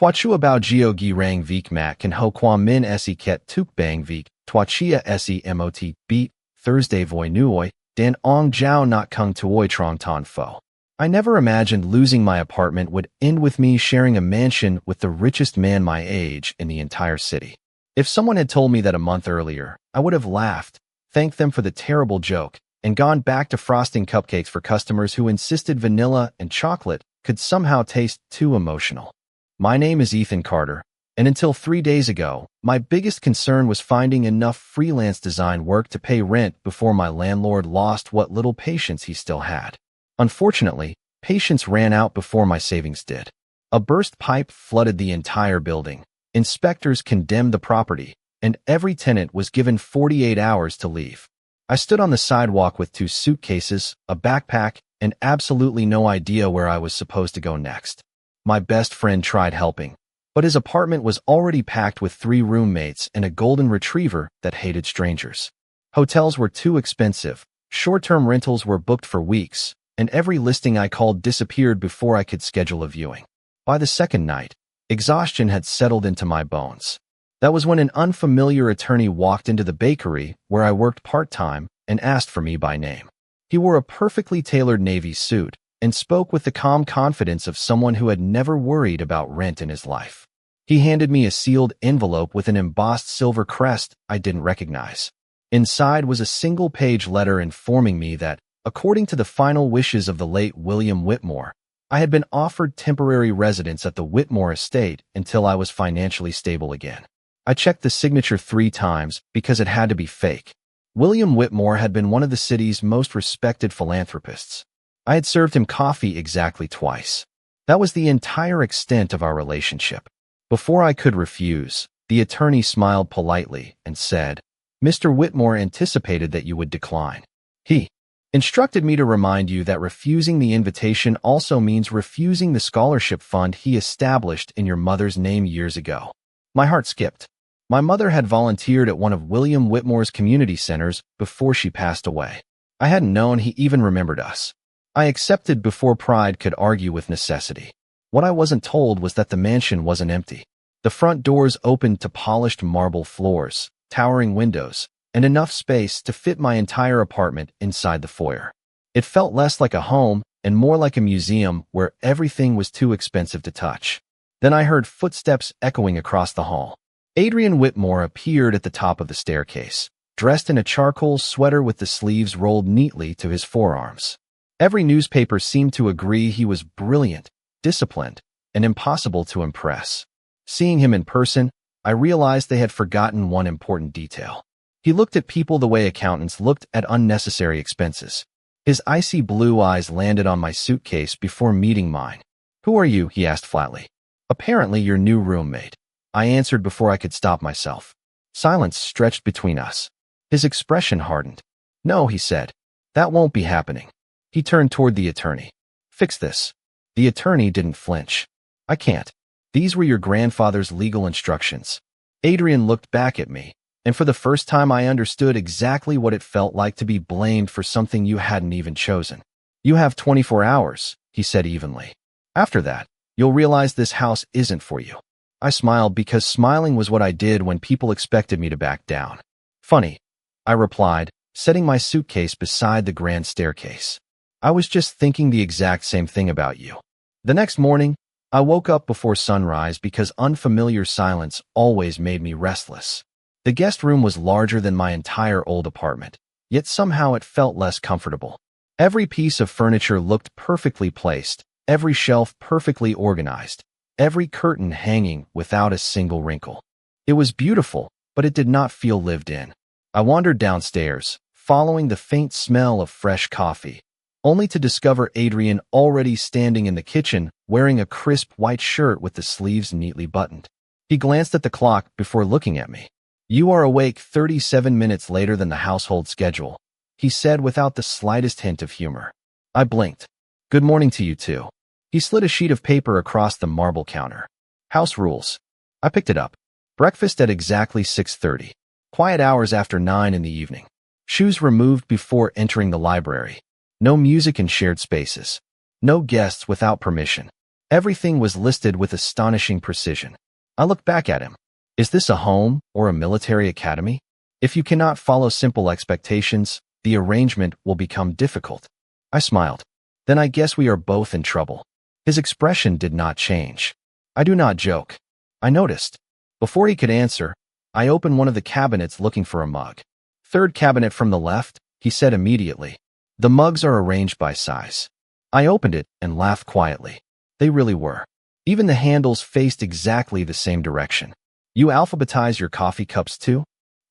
Twachua bao gio gi rang vik mat kan ho kwam min esi ket tuk bang vik, twachia esi mot beat, Thursday voi nuoi, dan ong jiao not kung tuoi trong ton fo. I never imagined losing my apartment would end with me sharing a mansion with the richest man my age in the entire city. If someone had told me that a month earlier, I would have laughed, thanked them for the terrible joke, and gone back to frosting cupcakes for customers who insisted vanilla and chocolate could somehow taste too emotional. My name is Ethan Carter, and until 3 days ago, my biggest concern was finding enough freelance design work to pay rent before my landlord lost what little patience he still had. Unfortunately, patience ran out before my savings did. A burst pipe flooded the entire building. Inspectors condemned the property, and every tenant was given 48 hours to leave. I stood on the sidewalk with 2 suitcases, a backpack, and absolutely no idea where I was supposed to go next. My best friend tried helping, but his apartment was already packed with 3 roommates and a golden retriever that hated strangers. Hotels were too expensive, short-term rentals were booked for weeks, and every listing I called disappeared before I could schedule a viewing. By the second night, exhaustion had settled into my bones. That was when an unfamiliar attorney walked into the bakery where I worked part-time and asked for me by name. He wore a perfectly tailored navy suit and spoke with the calm confidence of someone who had never worried about rent in his life. He handed me a sealed envelope with an embossed silver crest I didn't recognize. Inside was a single-page letter informing me that, according to the final wishes of the late William Whitmore, I had been offered temporary residence at the Whitmore estate until I was financially stable again. I checked the signature 3 times because it had to be fake. William Whitmore had been one of the city's most respected philanthropists. I had served him coffee exactly twice. That was the entire extent of our relationship. Before I could refuse, the attorney smiled politely and said, "Mr. Whitmore anticipated that you would decline. He instructed me to remind you that refusing the invitation also means refusing the scholarship fund he established in your mother's name years ago." My heart skipped. My mother had volunteered at one of William Whitmore's community centers before she passed away. I hadn't known he even remembered us. I accepted before pride could argue with necessity. What I wasn't told was that the mansion wasn't empty. The front doors opened to polished marble floors, towering windows, and enough space to fit my entire apartment inside the foyer. It felt less like a home and more like a museum where everything was too expensive to touch. Then I heard footsteps echoing across the hall. Adrian Whitmore appeared at the top of the staircase, dressed in a charcoal sweater with the sleeves rolled neatly to his forearms. Every newspaper seemed to agree he was brilliant, disciplined, and impossible to impress. Seeing him in person, I realized they had forgotten one important detail. He looked at people the way accountants looked at unnecessary expenses. His icy blue eyes landed on my suitcase before meeting mine. "Who are you?" he asked flatly. "Apparently your new roommate," I answered before I could stop myself. Silence stretched between us. His expression hardened. "No," he said. "That won't be happening." He turned toward the attorney. "Fix this." The attorney didn't flinch. "I can't. These were your grandfather's legal instructions." Adrian looked back at me, and for the first time I understood exactly what it felt like to be blamed for something you hadn't even chosen. "You have 24 hours, he said evenly. "After that, you'll realize this house isn't for you." I smiled because smiling was what I did when people expected me to back down. "Funny," I replied, setting my suitcase beside the grand staircase. "I was just thinking the exact same thing about you." The next morning, I woke up before sunrise because unfamiliar silence always made me restless. The guest room was larger than my entire old apartment, yet somehow it felt less comfortable. Every piece of furniture looked perfectly placed, every shelf perfectly organized, every curtain hanging without a single wrinkle. It was beautiful, but it did not feel lived in. I wandered downstairs, following the faint smell of fresh coffee, only to discover Adrian already standing in the kitchen wearing a crisp white shirt with the sleeves neatly buttoned. He glanced at the clock before looking at me. "You are awake 37 minutes later than the household schedule," he said without the slightest hint of humor. I blinked. "Good morning to you too." He slid a sheet of paper across the marble counter. "House rules." I picked it up. Breakfast at exactly 6:30. Quiet hours after 9 in the evening. Shoes removed before entering the library. No music in shared spaces. No guests without permission. Everything was listed with astonishing precision. I looked back at him. Is this a home or a military academy? If you cannot follow simple expectations, the arrangement will become difficult. I smiled. Then I guess we are both in trouble. His expression did not change. I do not joke. I noticed. Before he could answer, I opened one of the cabinets looking for a mug. Third cabinet from the left, he said immediately. The mugs are arranged by size. I opened it and laughed quietly. They really were. Even the handles faced exactly the same direction. You alphabetize your coffee cups too?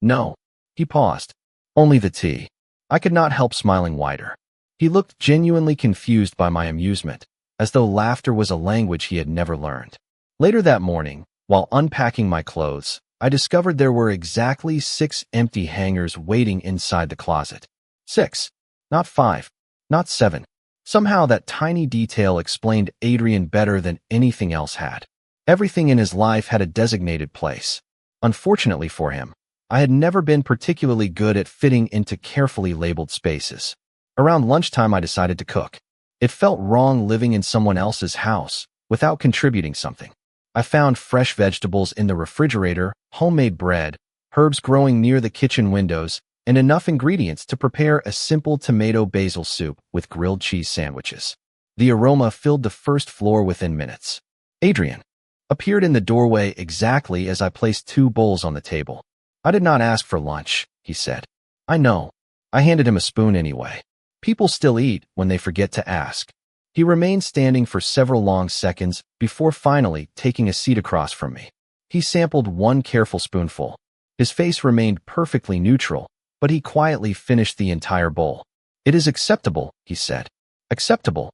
No. He paused. Only the tea. I could not help smiling wider. He looked genuinely confused by my amusement, as though laughter was a language he had never learned. Later that morning, while unpacking my clothes, I discovered there were exactly 6 empty hangers waiting inside the closet. 6. Not 5. Not 7. Somehow that tiny detail explained Adrian better than anything else had. Everything in his life had a designated place. Unfortunately for him, I had never been particularly good at fitting into carefully labeled spaces. Around lunchtime, I decided to cook. It felt wrong living in someone else's house without contributing something. I found fresh vegetables in the refrigerator, homemade bread, herbs growing near the kitchen windows, and enough ingredients to prepare a simple tomato basil soup with grilled cheese sandwiches. The aroma filled the first floor within minutes. Adrian appeared in the doorway exactly as I placed 2 bowls on the table. I did not ask for lunch, he said. I know. I handed him a spoon anyway. People still eat when they forget to ask. He remained standing for several long seconds before finally taking a seat across from me. He sampled 1 careful spoonful. His face remained perfectly neutral, but he quietly finished the entire bowl. It is acceptable, he said. Acceptable?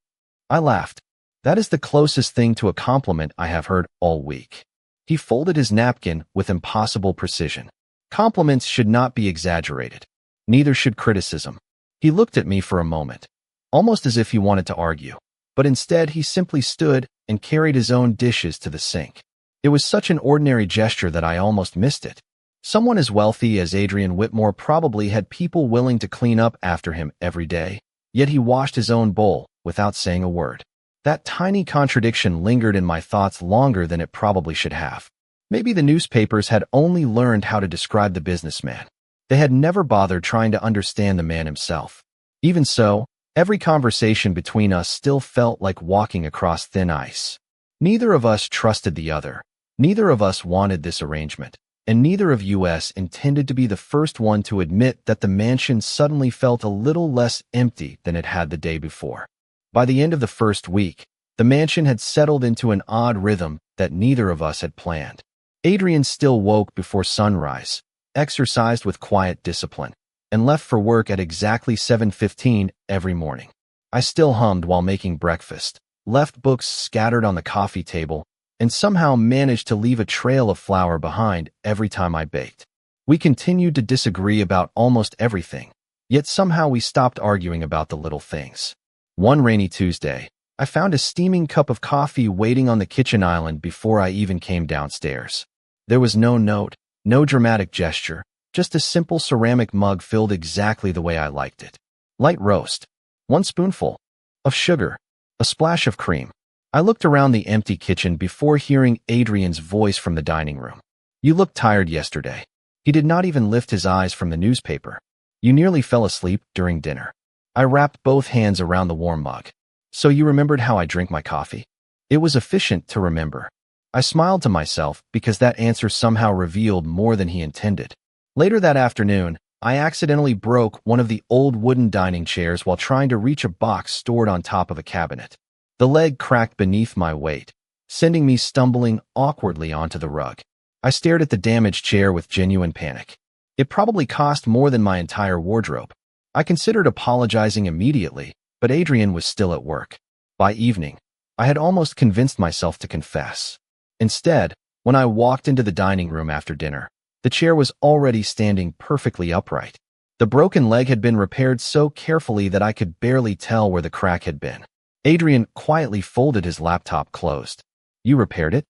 I laughed. That is the closest thing to a compliment I have heard all week. He folded his napkin with impossible precision. Compliments should not be exaggerated. Neither should criticism. He looked at me for a moment, almost as if he wanted to argue, but instead he simply stood and carried his own dishes to the sink. It was such an ordinary gesture that I almost missed it. Someone as wealthy as Adrian Whitmore probably had people willing to clean up after him every day, yet he washed his own bowl without saying a word. That tiny contradiction lingered in my thoughts longer than it probably should have. Maybe the newspapers had only learned how to describe the businessman. They had never bothered trying to understand the man himself. Even so, every conversation between us still felt like walking across thin ice. Neither of us trusted the other. Neither of us wanted this arrangement. And neither of us intended to be the first one to admit that the mansion suddenly felt a little less empty than it had the day before. By the end of the first week, the mansion had settled into an odd rhythm that neither of us had planned. Adrian still woke before sunrise, exercised with quiet discipline, and left for work at exactly 7:15 every morning. I still hummed while making breakfast, left books scattered on the coffee table, and somehow managed to leave a trail of flour behind every time I baked. We continued to disagree about almost everything, yet somehow we stopped arguing about the little things. One rainy Tuesday, I found a steaming cup of coffee waiting on the kitchen island before I even came downstairs. There was no note, no dramatic gesture, just a simple ceramic mug filled exactly the way I liked it. Light roast, 1 spoonful of sugar, a splash of cream. I looked around the empty kitchen before hearing Adrian's voice from the dining room. You looked tired yesterday. He did not even lift his eyes from the newspaper. You nearly fell asleep during dinner. I wrapped both hands around the warm mug. So you remembered how I drink my coffee? It was efficient to remember. I smiled to myself because that answer somehow revealed more than he intended. Later that afternoon, I accidentally broke one of the old wooden dining chairs while trying to reach a box stored on top of a cabinet. The leg cracked beneath my weight, sending me stumbling awkwardly onto the rug. I stared at the damaged chair with genuine panic. It probably cost more than my entire wardrobe. I considered apologizing immediately, but Adrian was still at work. By evening, I had almost convinced myself to confess. Instead, when I walked into the dining room after dinner, the chair was already standing perfectly upright. The broken leg had been repaired so carefully that I could barely tell where the crack had been. Adrian quietly folded his laptop closed. You repaired it?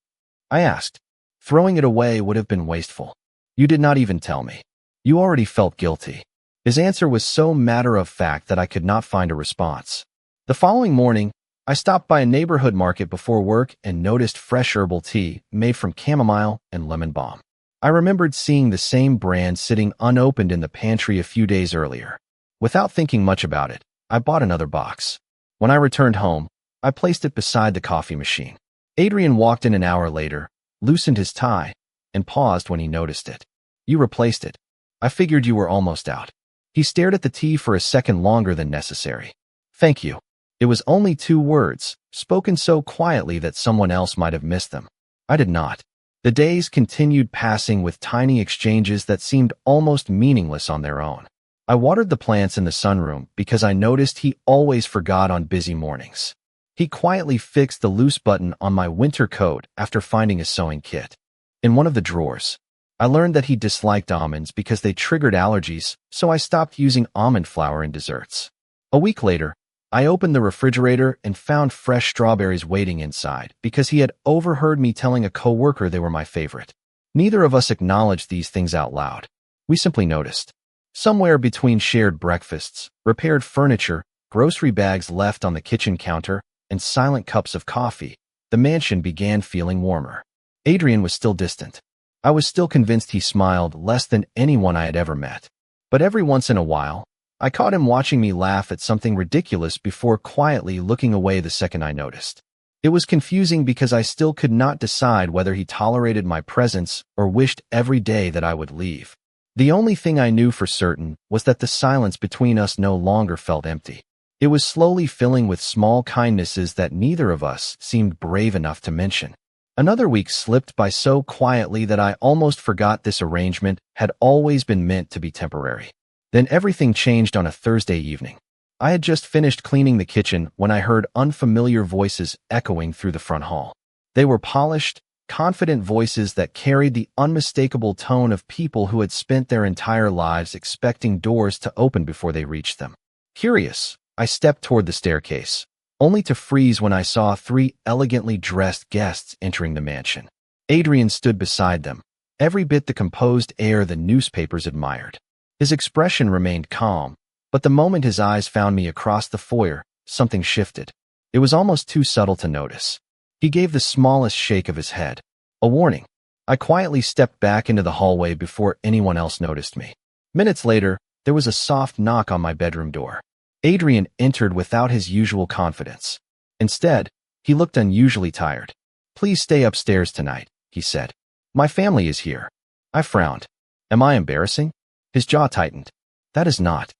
I asked. Throwing it away would have been wasteful. You did not even tell me. You already felt guilty. His answer was so matter-of-fact that I could not find a response. The following morning, I stopped by a neighborhood market before work and noticed fresh herbal tea made from chamomile and lemon balm. I remembered seeing the same brand sitting unopened in the pantry a few days earlier. Without thinking much about it, I bought another box. When I returned home, I placed it beside the coffee machine. Adrian walked in an hour later, loosened his tie, and paused when he noticed it. You replaced it. I figured you were almost out. He stared at the tea for a second longer than necessary. Thank you. It was only 2 words, spoken so quietly that someone else might have missed them. I did not. The days continued passing with tiny exchanges that seemed almost meaningless on their own. I watered the plants in the sunroom because I noticed he always forgot on busy mornings. He quietly fixed the loose button on my winter coat after finding a sewing kit. In one of the drawers, I learned that he disliked almonds because they triggered allergies, so I stopped using almond flour in desserts. A week later, I opened the refrigerator and found fresh strawberries waiting inside because he had overheard me telling a coworker they were my favorite. Neither of us acknowledged these things out loud. We simply noticed. Somewhere between shared breakfasts, repaired furniture, grocery bags left on the kitchen counter, and silent cups of coffee, the mansion began feeling warmer. Adrian was still distant. I was still convinced he smiled less than anyone I had ever met. But every once in a while, I caught him watching me laugh at something ridiculous before quietly looking away the second I noticed. It was confusing because I still could not decide whether he tolerated my presence or wished every day that I would leave. The only thing I knew for certain was that the silence between us no longer felt empty. It was slowly filling with small kindnesses that neither of us seemed brave enough to mention. Another week slipped by so quietly that I almost forgot this arrangement had always been meant to be temporary. Then everything changed on a Thursday evening. I had just finished cleaning the kitchen when I heard unfamiliar voices echoing through the front hall. They were polished, confident voices that carried the unmistakable tone of people who had spent their entire lives expecting doors to open before they reached them. Curious, I stepped toward the staircase, only to freeze when I saw 3 elegantly dressed guests entering the mansion. Adrian stood beside them, every bit the composed air the newspapers admired. His expression remained calm, but the moment his eyes found me across the foyer, something shifted. It was almost too subtle to notice. He gave the smallest shake of his head. A warning. I quietly stepped back into the hallway before anyone else noticed me. Minutes later, there was a soft knock on my bedroom door. Adrian entered without his usual confidence. Instead, he looked unusually tired. Please stay upstairs tonight, he said. My family is here. I frowned. Am I embarrassing? His jaw tightened. That is not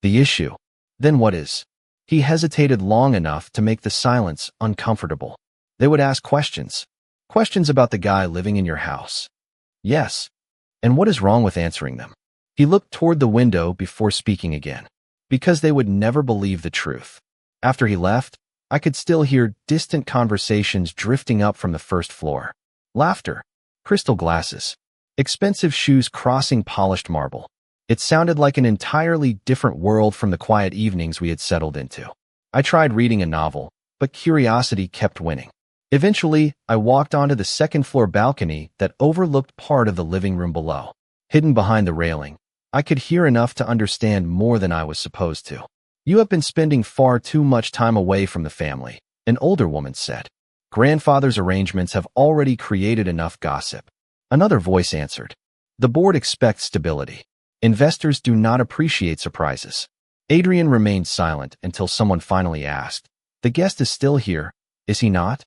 the issue. Then what is? He hesitated long enough to make the silence uncomfortable. They would ask questions. Questions about the guy living in your house. Yes. And what is wrong with answering them? He looked toward the window before speaking again. Because they would never believe the truth. After he left, I could still hear distant conversations drifting up from the first floor. Laughter. Crystal glasses. Expensive shoes crossing polished marble. It sounded like an entirely different world from the quiet evenings we had settled into. I tried reading a novel, but curiosity kept winning. Eventually, I walked onto the second-floor balcony that overlooked part of the living room below. Hidden behind the railing, I could hear enough to understand more than I was supposed to. You have been spending far too much time away from the family, an older woman said. Grandfather's arrangements have already created enough gossip. Another voice answered. The board expects stability. Investors do not appreciate surprises. Adrian remained silent until someone finally asked, The guest is still here, is he not?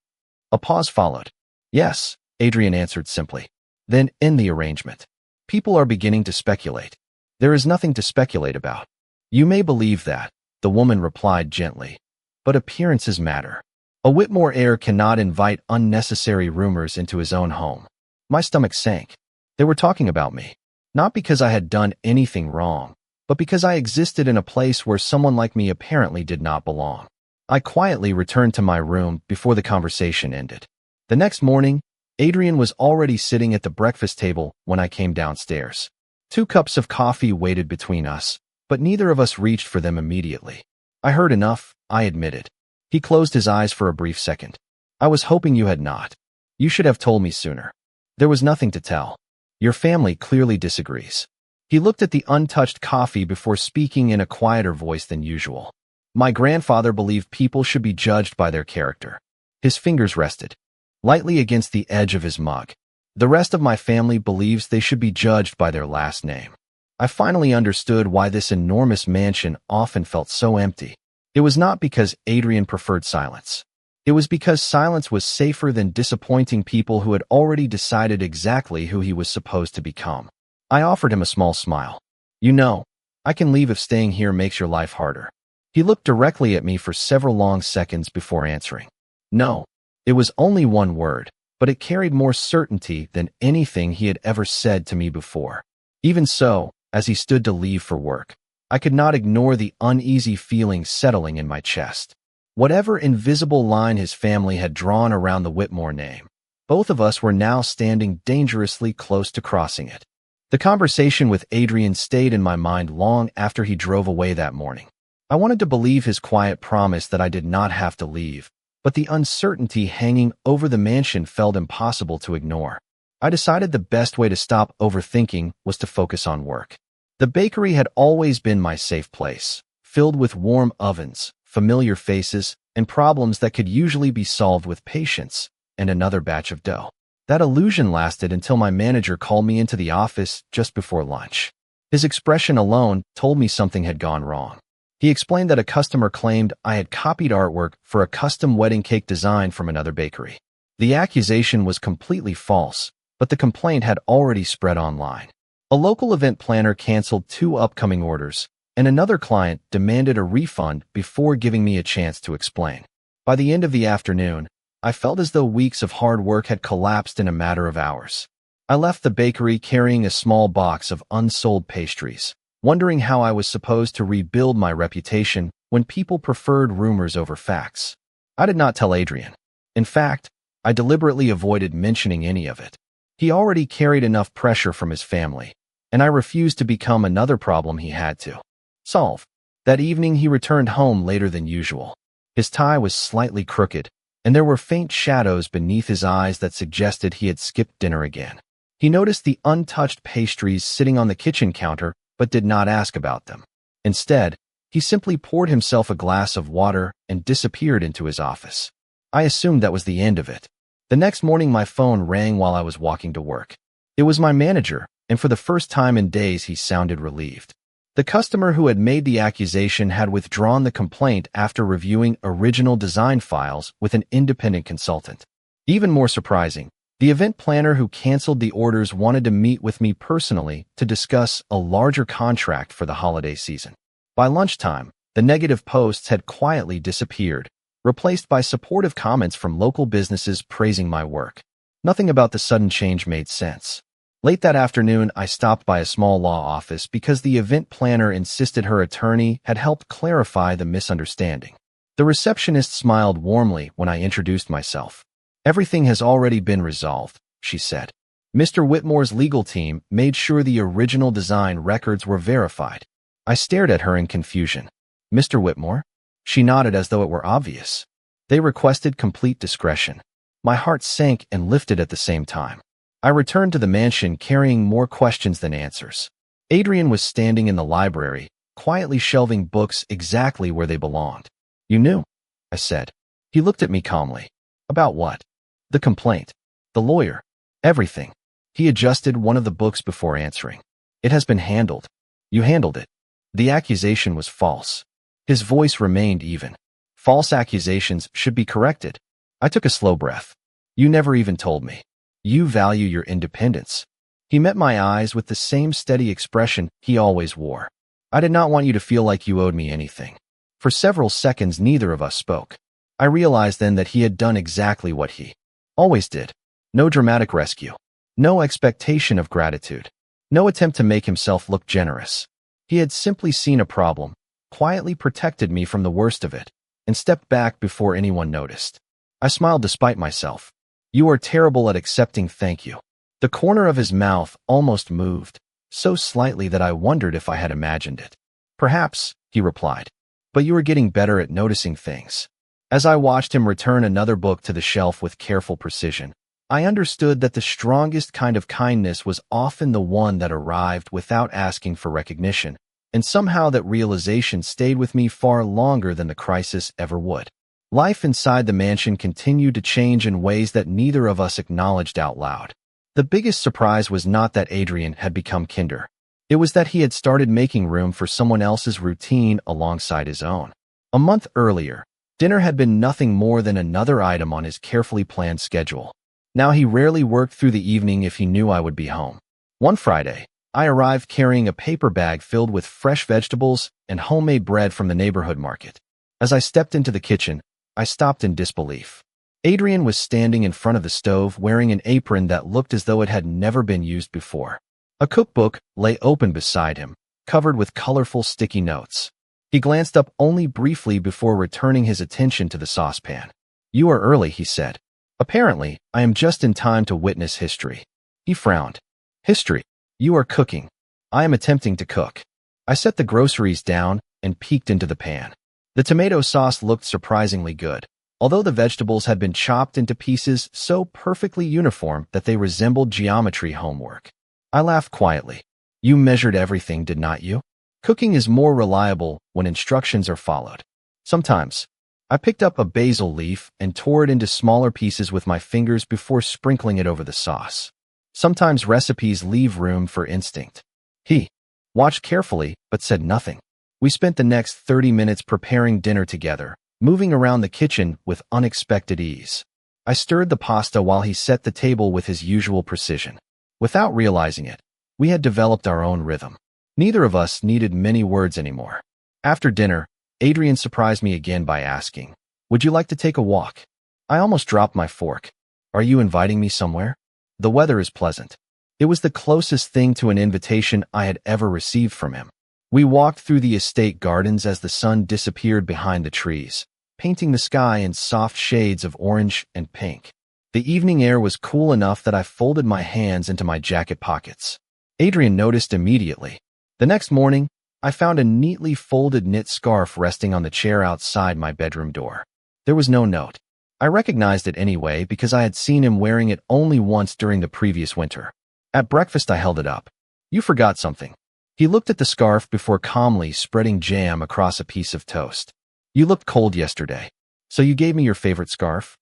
A pause followed. Yes, Adrian answered simply. Then end the arrangement. People are beginning to speculate. There is nothing to speculate about. You may believe that, the woman replied gently. But appearances matter. A Whitmore heir cannot invite unnecessary rumors into his own home. My stomach sank. They were talking about me. Not because I had done anything wrong, but because I existed in a place where someone like me apparently did not belong. I quietly returned to my room before the conversation ended. The next morning, Adrian was already sitting at the breakfast table when I came downstairs. 2 cups of coffee waited between us, but neither of us reached for them immediately. I heard enough, I admitted. He closed his eyes for a brief second. I was hoping you had not. You should have told me sooner. There was nothing to tell. Your family clearly disagrees. He looked at the untouched coffee before speaking in a quieter voice than usual. My grandfather believed people should be judged by their character. His fingers rested lightly against the edge of his mug. The rest of my family believes they should be judged by their last name. I finally understood why this enormous mansion often felt so empty. It was not because Adrian preferred silence. It was because silence was safer than disappointing people who had already decided exactly who he was supposed to become. I offered him a small smile. You know, I can leave if staying here makes your life harder. He looked directly at me for several long seconds before answering. No. It was only one word, but it carried more certainty than anything he had ever said to me before. Even so, as he stood to leave for work, I could not ignore the uneasy feeling settling in my chest. Whatever invisible line his family had drawn around the Whitmore name, both of us were now standing dangerously close to crossing it. The conversation with Adrian stayed in my mind long after he drove away that morning. I wanted to believe his quiet promise that I did not have to leave, but the uncertainty hanging over the mansion felt impossible to ignore. I decided the best way to stop overthinking was to focus on work. The bakery had always been my safe place, filled with warm ovens, familiar faces, and problems that could usually be solved with patience and another batch of dough. That illusion lasted until my manager called me into the office just before lunch. His expression alone told me something had gone wrong. He explained that a customer claimed I had copied artwork for a custom wedding cake design from another bakery. The accusation was completely false, but the complaint had already spread online. A local event planner canceled 2 upcoming orders, and another client demanded a refund before giving me a chance to explain. By the end of the afternoon, I felt as though weeks of hard work had collapsed in a matter of hours. I left the bakery carrying a small box of unsold pastries, wondering how I was supposed to rebuild my reputation when people preferred rumors over facts. I did not tell Adrian. In fact, I deliberately avoided mentioning any of it. He already carried enough pressure from his family, and I refused to become another problem he had to solve. That evening he returned home later than usual. His tie was slightly crooked, and there were faint shadows beneath his eyes that suggested he had skipped dinner again. He noticed the untouched pastries sitting on the kitchen counter but did not ask about them. Instead, he simply poured himself a glass of water and disappeared into his office. I assumed that was the end of it. The next morning my phone rang while I was walking to work. It was my manager, and for the first time in days he sounded relieved. The customer who had made the accusation had withdrawn the complaint after reviewing original design files with an independent consultant. Even more surprising, the event planner who canceled the orders wanted to meet with me personally to discuss a larger contract for the holiday season. By lunchtime, the negative posts had quietly disappeared, replaced by supportive comments from local businesses praising my work. Nothing about the sudden change made sense. Late that afternoon, I stopped by a small law office because the event planner insisted her attorney had helped clarify the misunderstanding. The receptionist smiled warmly when I introduced myself. Everything has already been resolved, she said. Mr. Whitmore's legal team made sure the original design records were verified. I stared at her in confusion. Mr. Whitmore? She nodded as though it were obvious. They requested complete discretion. My heart sank and lifted at the same time. I returned to the mansion carrying more questions than answers. Adrian was standing in the library, quietly shelving books exactly where they belonged. You knew, I said. He looked at me calmly. About what? The complaint. The lawyer. Everything. He adjusted one of the books before answering. It has been handled. You handled it. The accusation was false. His voice remained even. False accusations should be corrected. I took a slow breath. You never even told me. You value your independence. He met my eyes with the same steady expression he always wore. I did not want you to feel like you owed me anything. For several seconds, neither of us spoke. I realized then that he had done exactly what he always did. No dramatic rescue. No expectation of gratitude. No attempt to make himself look generous. He had simply seen a problem, quietly protected me from the worst of it, and stepped back before anyone noticed. I smiled despite myself. You are terrible at accepting thank you. The corner of his mouth almost moved, so slightly that I wondered if I had imagined it. Perhaps, he replied, but you are getting better at noticing things. As I watched him return another book to the shelf with careful precision, I understood that the strongest kind of kindness was often the one that arrived without asking for recognition, and somehow that realization stayed with me far longer than the crisis ever would. Life inside the mansion continued to change in ways that neither of us acknowledged out loud. The biggest surprise was not that Adrian had become kinder. It was that he had started making room for someone else's routine alongside his own. A month earlier, dinner had been nothing more than another item on his carefully planned schedule. Now he rarely worked through the evening if he knew I would be home. One Friday, I arrived carrying a paper bag filled with fresh vegetables and homemade bread from the neighborhood market. As I stepped into the kitchen, I stopped in disbelief. Adrian was standing in front of the stove wearing an apron that looked as though it had never been used before. A cookbook lay open beside him, covered with colorful sticky notes. He glanced up only briefly before returning his attention to the saucepan. "You are early," he said. "Apparently, I am just in time to witness history." He frowned. "History? You are cooking. I am attempting to cook." I set the groceries down and peeked into the pan. The tomato sauce looked surprisingly good, although the vegetables had been chopped into pieces so perfectly uniform that they resembled geometry homework. I laughed quietly. "You measured everything, did not you?" Cooking is more reliable when instructions are followed. Sometimes, I picked up a basil leaf and tore it into smaller pieces with my fingers before sprinkling it over the sauce. Sometimes recipes leave room for instinct. He watched carefully but said nothing. We spent the next 30 minutes preparing dinner together, moving around the kitchen with unexpected ease. I stirred the pasta while he set the table with his usual precision. Without realizing it, we had developed our own rhythm. Neither of us needed many words anymore. After dinner, Adrian surprised me again by asking, "Would you like to take a walk?" I almost dropped my fork. "Are you inviting me somewhere?" "The weather is pleasant." It was the closest thing to an invitation I had ever received from him. We walked through the estate gardens as the sun disappeared behind the trees, painting the sky in soft shades of orange and pink. The evening air was cool enough that I folded my hands into my jacket pockets. Adrian noticed immediately. The next morning, I found a neatly folded knit scarf resting on the chair outside my bedroom door. There was no note. I recognized it anyway because I had seen him wearing it only once during the previous winter. At breakfast, I held it up. "You forgot something." He looked at the scarf before calmly spreading jam across a piece of toast. "You looked cold yesterday, so you gave me your favorite scarf?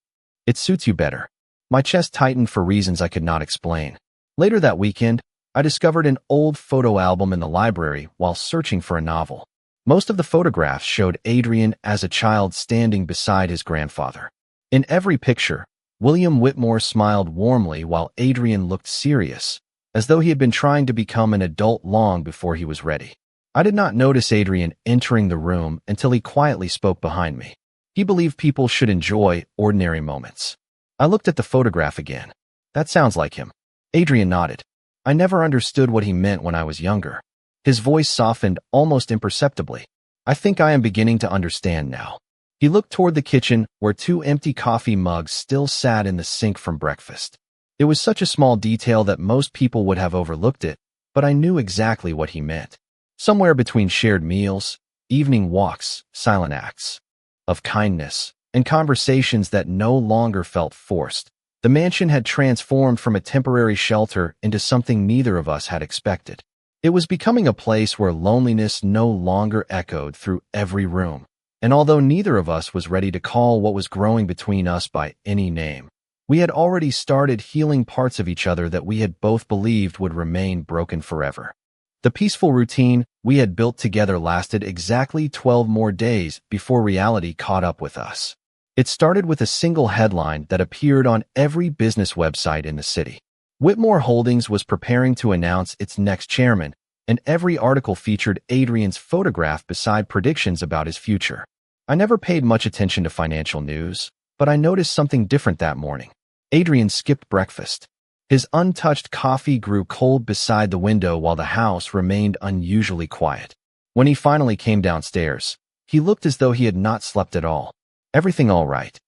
It suits you better." My chest tightened for reasons I could not explain. Later that weekend, I discovered an old photo album in the library while searching for a novel. Most of the photographs showed Adrian as a child standing beside his grandfather. In every picture, William Whitmore smiled warmly while Adrian looked serious, as though he had been trying to become an adult long before he was ready. I did not notice Adrian entering the room until he quietly spoke behind me. He believed people should enjoy ordinary moments. I looked at the photograph again. "That sounds like him." Adrian nodded. I never understood what he meant when I was younger. His voice softened almost imperceptibly. "I think I am beginning to understand now." He looked toward the kitchen where 2 empty coffee mugs still sat in the sink from breakfast. It was such a small detail that most people would have overlooked it, but I knew exactly what he meant. Somewhere between shared meals, evening walks, silent acts of kindness, and conversations that no longer felt forced, the mansion had transformed from a temporary shelter into something neither of us had expected. It was becoming a place where loneliness no longer echoed through every room, and although neither of us was ready to call what was growing between us by any name, we had already started healing parts of each other that we had both believed would remain broken forever. The peaceful routine we had built together lasted exactly 12 more days before reality caught up with us. It started with a single headline that appeared on every business website in the city. Whitmore Holdings was preparing to announce its next chairman, and every article featured Adrian's photograph beside predictions about his future. I never paid much attention to financial news, but I noticed something different that morning. Adrian skipped breakfast. His untouched coffee grew cold beside the window while the house remained unusually quiet. When he finally came downstairs, he looked as though he had not slept at all. "Everything all right?"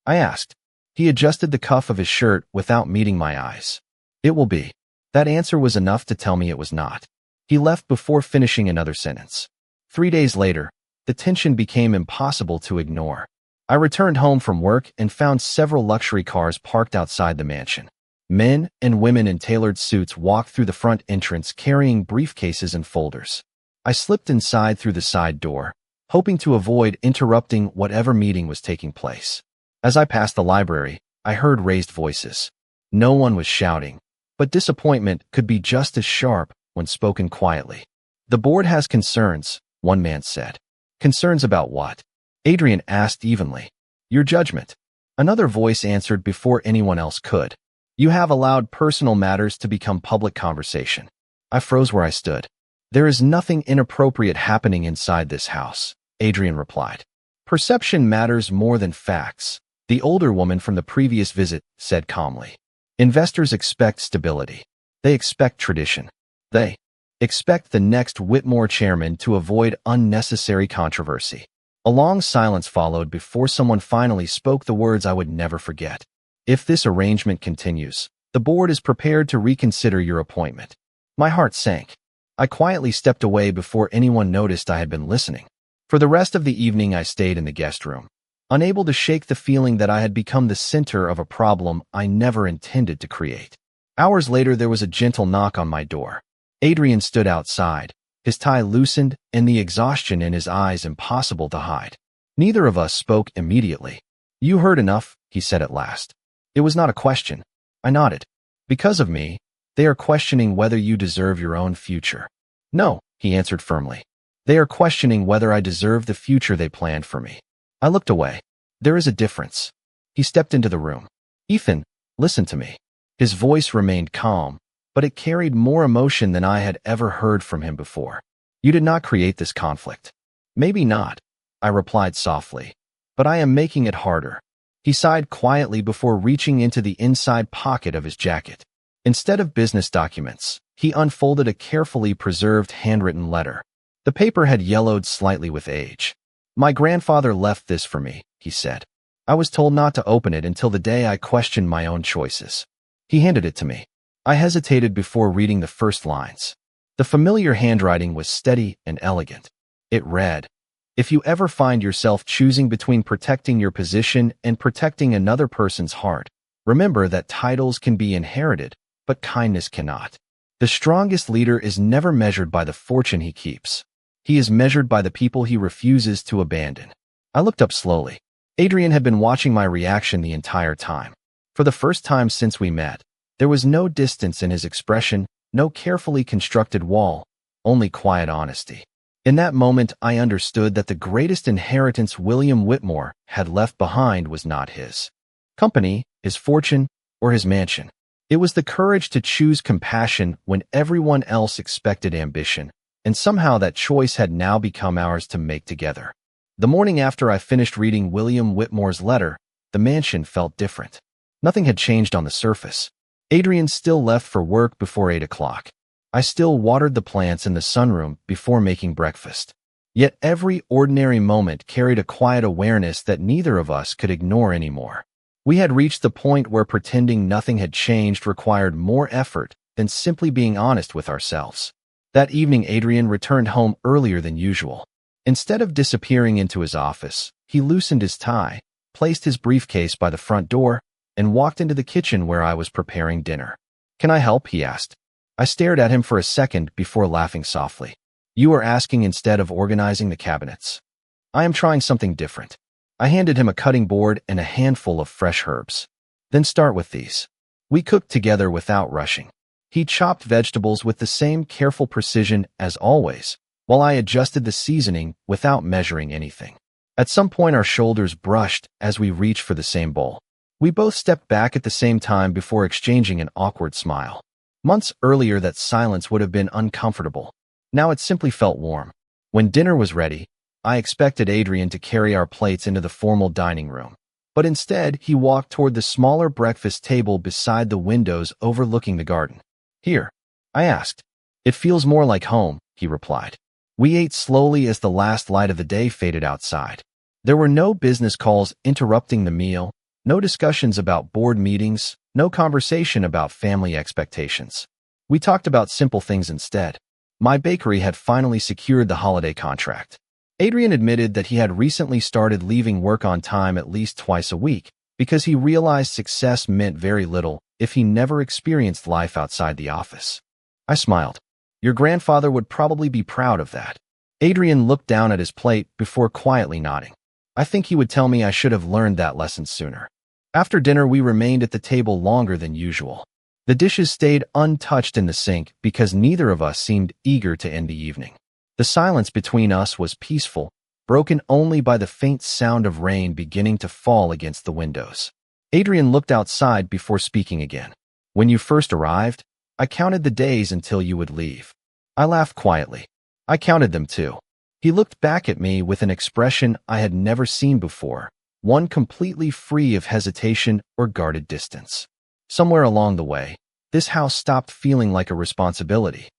I asked. He adjusted the cuff of his shirt without meeting my eyes. "It will be." That answer was enough to tell me it was not. He left before finishing another sentence. 3 days later, the tension became impossible to ignore. I returned home from work and found several luxury cars parked outside the mansion. Men and women in tailored suits walked through the front entrance carrying briefcases and folders. I slipped inside through the side door, hoping to avoid interrupting whatever meeting was taking place. As I passed the library, I heard raised voices. No one was shouting, but disappointment could be just as sharp when spoken quietly. "The board has concerns," one man said. "Concerns about what?" Adrian asked evenly. "Your judgment." Another voice answered before anyone else could. "You have allowed personal matters to become public conversation." I froze where I stood. "There is nothing inappropriate happening inside this house," Adrian replied. "Perception matters more than facts," the older woman from the previous visit said calmly. "Investors expect stability. They expect tradition. They expect the next Whitmore chairman to avoid unnecessary controversy." A long silence followed before someone finally spoke the words I would never forget. "If this arrangement continues, the board is prepared to reconsider your appointment." My heart sank. I quietly stepped away before anyone noticed I had been listening. For the rest of the evening, I stayed in the guest room, unable to shake the feeling that I had become the center of a problem I never intended to create. Hours later, there was a gentle knock on my door. Adrian stood outside, his tie loosened and the exhaustion in his eyes impossible to hide. Neither of us spoke immediately. "You heard enough," he said at last. It was not a question. I nodded. "Because of me, they are questioning whether you deserve your own future." "No," he answered firmly. "They are questioning whether I deserve the future they planned for me." I looked away. "There is a difference." He stepped into the room. "Ethan, listen to me." His voice remained calm, but it carried more emotion than I had ever heard from him before. "You did not create this conflict." "Maybe not," I replied softly, "but I am making it harder." He sighed quietly before reaching into the inside pocket of his jacket. Instead of business documents, he unfolded a carefully preserved handwritten letter. The paper had yellowed slightly with age. "My grandfather left this for me," he said. "I was told not to open it until the day I questioned my own choices." He handed it to me. I hesitated before reading the first lines. The familiar handwriting was steady and elegant. It read, "If you ever find yourself choosing between protecting your position and protecting another person's heart, remember that titles can be inherited, but kindness cannot. The strongest leader is never measured by the fortune he keeps. He is measured by the people he refuses to abandon." I looked up slowly. Adrian had been watching my reaction the entire time. For the first time since we met, there was no distance in his expression, no carefully constructed wall, only quiet honesty. In that moment, I understood that the greatest inheritance William Whitmore had left behind was not his company, his fortune, or his mansion. It was the courage to choose compassion when everyone else expected ambition, and somehow that choice had now become ours to make together. The morning after I finished reading William Whitmore's letter, the mansion felt different. Nothing had changed on the surface. Adrian still left for work before 8 o'clock. I still watered the plants in the sunroom before making breakfast. Yet every ordinary moment carried a quiet awareness that neither of us could ignore anymore. We had reached the point where pretending nothing had changed required more effort than simply being honest with ourselves. That evening, Adrian returned home earlier than usual. Instead of disappearing into his office, he loosened his tie, placed his briefcase by the front door, and walked into the kitchen where I was preparing dinner. "Can I help?" he asked. I stared at him for a second before laughing softly. "You are asking instead of organizing the cabinets. I am trying something different." I handed him a cutting board and a handful of fresh herbs. "Then start with these." We cooked together without rushing. He chopped vegetables with the same careful precision as always, while I adjusted the seasoning without measuring anything. At some point, our shoulders brushed as we reached for the same bowl. We both stepped back at the same time before exchanging an awkward smile. Months earlier, that silence would have been uncomfortable. Now it simply felt warm. When dinner was ready, I expected Adrian to carry our plates into the formal dining room. But instead, he walked toward the smaller breakfast table beside the windows overlooking the garden. "Here?" I asked. "It feels more like home," he replied. We ate slowly as the last light of the day faded outside. There were no business calls interrupting the meal, no discussions about board meetings, no conversation about family expectations. We talked about simple things instead. My bakery had finally secured the holiday contract. Adrian admitted that he had recently started leaving work on time at least twice a week because he realized success meant very little if he never experienced life outside the office. I smiled. Your grandfather would probably be proud of that. Adrian looked down at his plate before quietly nodding. I think he would tell me I should have learned that lesson sooner. After dinner, we remained at the table longer than usual. The dishes stayed untouched in the sink because neither of us seemed eager to end the evening. The silence between us was peaceful, broken only by the faint sound of rain beginning to fall against the windows. Adrian looked outside before speaking again. When you first arrived, I counted the days until you would leave. I laughed quietly. I counted them too. He looked back at me with an expression I had never seen before, one completely free of hesitation or guarded distance. Somewhere along the way, this house stopped feeling like a responsibility.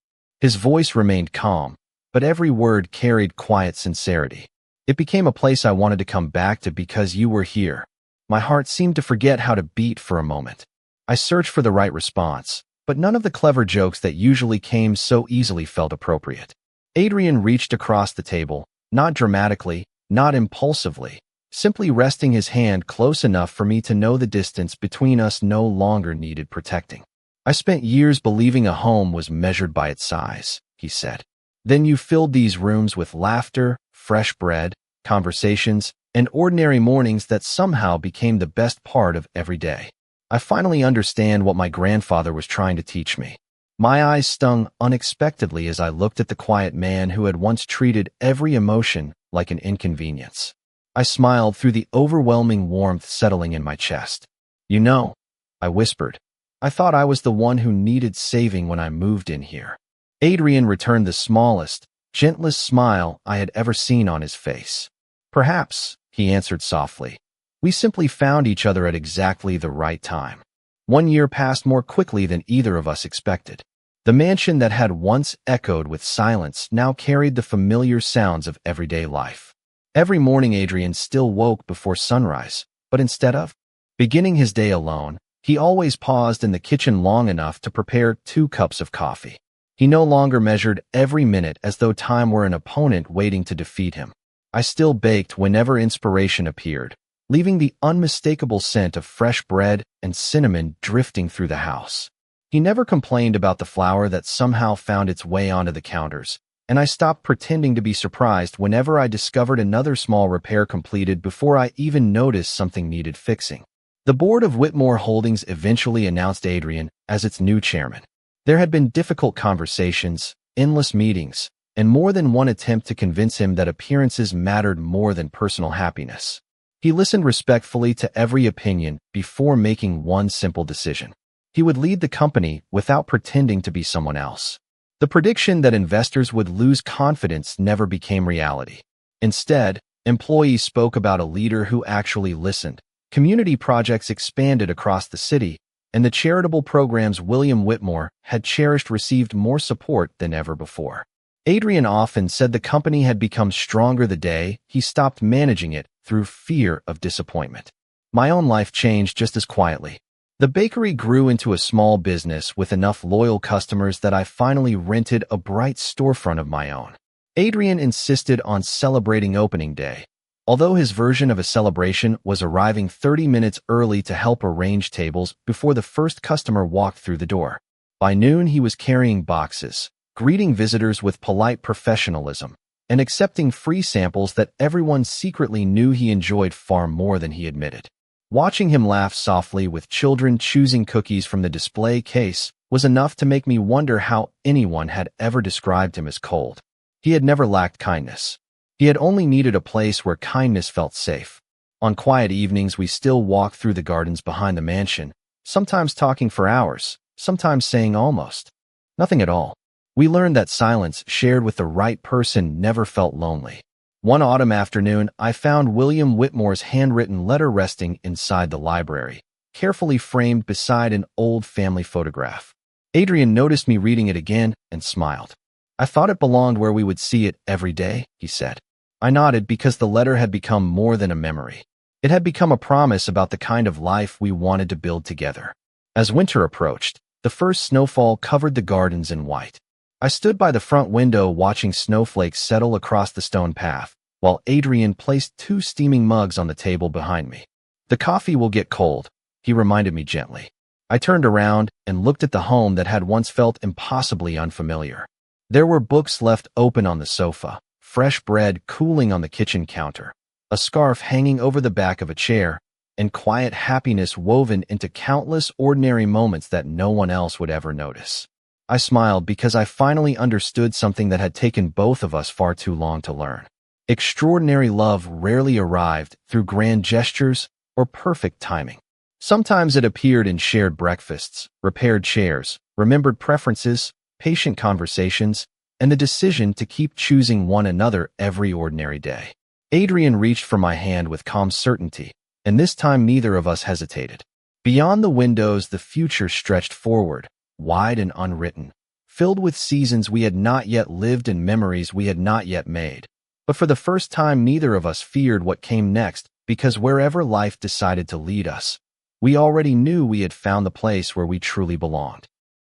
His voice remained calm, but every word carried quiet sincerity. It became a place I wanted to come back to because you were here. My heart seemed to forget how to beat for a moment. I searched for the right response, but none of the clever jokes that usually came so easily felt appropriate. Adrian reached across the table, not dramatically, not impulsively, simply resting his hand close enough for me to know the distance between us no longer needed protecting. I spent years believing a home was measured by its size, he said. Then you filled these rooms with laughter, fresh bread, conversations, and ordinary mornings that somehow became the best part of every day. I finally understand what my grandfather was trying to teach me. My eyes stung unexpectedly as I looked at the quiet man who had once treated every emotion like an inconvenience. I smiled through the overwhelming warmth settling in my chest. You know, I whispered, I thought I was the one who needed saving when I moved in here. Adrian returned the smallest, gentlest smile I had ever seen on his face. Perhaps, he answered softly. We simply found each other at exactly the right time. 1 year passed more quickly than either of us expected. The mansion that had once echoed with silence now carried the familiar sounds of everyday life. Every morning Adrian still woke before sunrise, but instead of beginning his day alone, he always paused in the kitchen long enough to prepare 2 cups of coffee. He no longer measured every minute as though time were an opponent waiting to defeat him. I still baked whenever inspiration appeared, leaving the unmistakable scent of fresh bread and cinnamon drifting through the house. He never complained about the flour that somehow found its way onto the counters, and I stopped pretending to be surprised whenever I discovered another small repair completed before I even noticed something needed fixing. The board of Whitmore Holdings eventually announced Adrian as its new chairman. There had been difficult conversations, endless meetings, and more than one attempt to convince him that appearances mattered more than personal happiness. He listened respectfully to every opinion before making one simple decision. He would lead the company without pretending to be someone else. The prediction that investors would lose confidence never became reality. Instead, employees spoke about a leader who actually listened. Community projects expanded across the city, and the charitable programs William Whitmore had cherished received more support than ever before. Adrian often said the company had become stronger the day he stopped managing it through fear of disappointment. My own life changed just as quietly. The bakery grew into a small business with enough loyal customers that I finally rented a bright storefront of my own. Adrian insisted on celebrating opening day, although his version of a celebration was arriving 30 minutes early to help arrange tables before the first customer walked through the door. By noon, he was carrying boxes, greeting visitors with polite professionalism, and accepting free samples that everyone secretly knew he enjoyed far more than he admitted. Watching him laugh softly with children choosing cookies from the display case was enough to make me wonder how anyone had ever described him as cold. He had never lacked kindness. He had only needed a place where kindness felt safe. On quiet evenings, we still walked through the gardens behind the mansion, sometimes talking for hours, sometimes saying almost nothing at all. We learned that silence shared with the right person never felt lonely. One autumn afternoon, I found William Whitmore's handwritten letter resting inside the library, carefully framed beside an old family photograph. Adrian noticed me reading it again and smiled. I thought it belonged where we would see it every day, he said. I nodded because the letter had become more than a memory. It had become a promise about the kind of life we wanted to build together. As winter approached, the first snowfall covered the gardens in white. I stood by the front window watching snowflakes settle across the stone path, while Adrian placed 2 steaming mugs on the table behind me. The coffee will get cold, he reminded me gently. I turned around and looked at the home that had once felt impossibly unfamiliar. There were books left open on the sofa, fresh bread cooling on the kitchen counter, a scarf hanging over the back of a chair, and quiet happiness woven into countless ordinary moments that no one else would ever notice. I smiled because I finally understood something that had taken both of us far too long to learn. Extraordinary love rarely arrived through grand gestures or perfect timing. Sometimes it appeared in shared breakfasts, repaired chairs, remembered preferences, patient conversations, and the decision to keep choosing one another every ordinary day. Adrian reached for my hand with calm certainty, and this time neither of us hesitated. Beyond the windows, the future stretched forward, wide and unwritten, filled with seasons we had not yet lived and memories we had not yet made. But for the first time, neither of us feared what came next, because wherever life decided to lead us, we already knew we had found the place where we truly belonged.